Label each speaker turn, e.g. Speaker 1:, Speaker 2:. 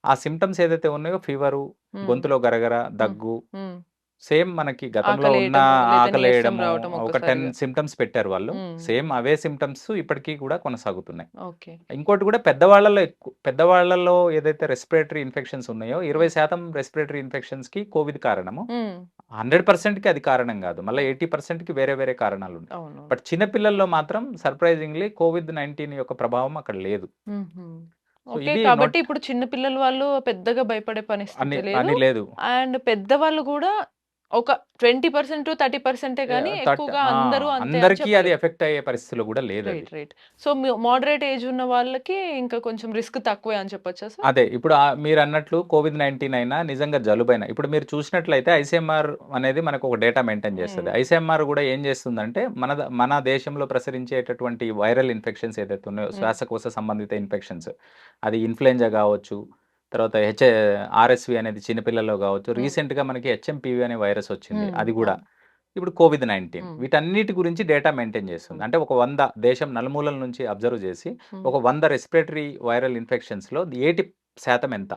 Speaker 1: ఆ సిమ్టమ్స్ ఏదైతే ఉన్నాయో ఫీవరు,
Speaker 2: హ్మ్.
Speaker 1: గొంతులో గరగర,
Speaker 2: హ్మ్.
Speaker 1: దగ్గు
Speaker 2: హ్మ్.
Speaker 1: సేమ్ మనకి గతంలో ఉన్న
Speaker 2: ఆకలేయటము, లేదా నీరసం
Speaker 1: ఆకలేయడము
Speaker 2: రావటం
Speaker 1: ఒక 10
Speaker 2: ఒక్కసారిగా.
Speaker 1: సిమ్టమ్స్ పెట్టారు వాళ్ళు.
Speaker 2: హ్మ్.
Speaker 1: సేమ్ అవే సిమ్టమ్స్ ఇప్పటికి కూడా కొనసాగుతున్నాయి.
Speaker 2: ఓకే.
Speaker 1: ఇంకోటి కూడా పెద్దవాళ్ళలో ఏదైతే రెస్పిరేటరీ ఇన్ఫెక్షన్స్ ఉన్నాయో
Speaker 2: హ్మ్.
Speaker 1: 20% రెస్పిరేటరీ ఇన్ఫెక్షన్స్‌కి కోవిడ్ కారణము.
Speaker 2: హ్మ్.
Speaker 1: 100%కి అది కారణం గాదు. మళ్ళా 80%కి వేరే వేరే కారణాలున్నాయి.
Speaker 2: అవునవును.
Speaker 1: బట్ చిన్న పిల్లల్లో మాత్రం సర్ప్రైజింగ్‌లీ కోవిడ్-19 యొక్క ప్రభావం అక్కడ లేదు.
Speaker 2: హుహు.
Speaker 1: So,
Speaker 2: okay.
Speaker 1: ఇది
Speaker 2: కాబట్టి ఇప్పుడు చిన్న పిల్లలు వాళ్ళు పెద్దగా భయపడే
Speaker 1: అని
Speaker 2: పరిస్థితి లేదు.
Speaker 1: అని లేదు.
Speaker 2: అండ్ పెద్దవాళ్ళు గూడా ఒక 20% గానీ ఎక్కువగా
Speaker 1: ఆ!
Speaker 2: అందరూ అంతే అని
Speaker 1: అందరికీ అది
Speaker 2: చెప్పలేం.
Speaker 1: ఎఫెక్ట్ అయ్యే పరిస్థితిలో గూడా లేదది.
Speaker 2: రైట్. సో, మోడరేట్ ఏజ్ ఉన్న వాళ్ళకి ఇంకా కొంచెం రిస్క్ తక్కువే అని చెప్పొచ్చా సార్?
Speaker 1: అదే. ఇప్పుడు మీరన్నట్లు కోవిడ్-19 అయినా, నిజంగా జలుబైనా ఇప్పుడు మీరు చూసినట్లయితే ఐసీఎంఆర్ అనేది మనకొక డేటా మెయింటైన్ చేస్తది.
Speaker 2: హ్మ్.
Speaker 1: ఐసీఎంఆర్ గూడా ఏం చేస్తుందంటే, మన దేశంలో ప్రసరించేటటువంటి వైరల్ ఇన్ఫెక్షన్స్ ఏదైతే ఉన్నాయో,
Speaker 2: హ్మ్.
Speaker 1: శ్వాసకోశ సంబంధిత ఇన్ఫెక్షన్స్, అది ఇన్‌ఫ్లుయెంజా గావచ్చు, తర్వాత ఆర్ఎస్‌వి అనేది చిన్న పిల్లల్లో గావచ్చు,
Speaker 2: హ్మ్.
Speaker 1: రీసెంట్‌గా మనకి హెచ్ఎంపీవీ అనే వైరస్ వచ్చింది.
Speaker 2: హ్మ్.
Speaker 1: అది గూడా.
Speaker 2: అవును.
Speaker 1: ఇప్పుడు కోవిడ్-19
Speaker 2: హ్మ్.
Speaker 1: వీటన్నిటి గురించి డేటా మెయింటైన్ చేస్తుంది.
Speaker 2: హ్మ్.
Speaker 1: అంటే ఒక 100 దేశం నలుమూలల నుంచి అబ్జర్వ్ చేసి,
Speaker 2: హ్మ్.
Speaker 1: ఒక 100 రెస్పిరేటరీ వైరల్ ఇన్ఫెక్షన్స్‌లో 80% ఎంత?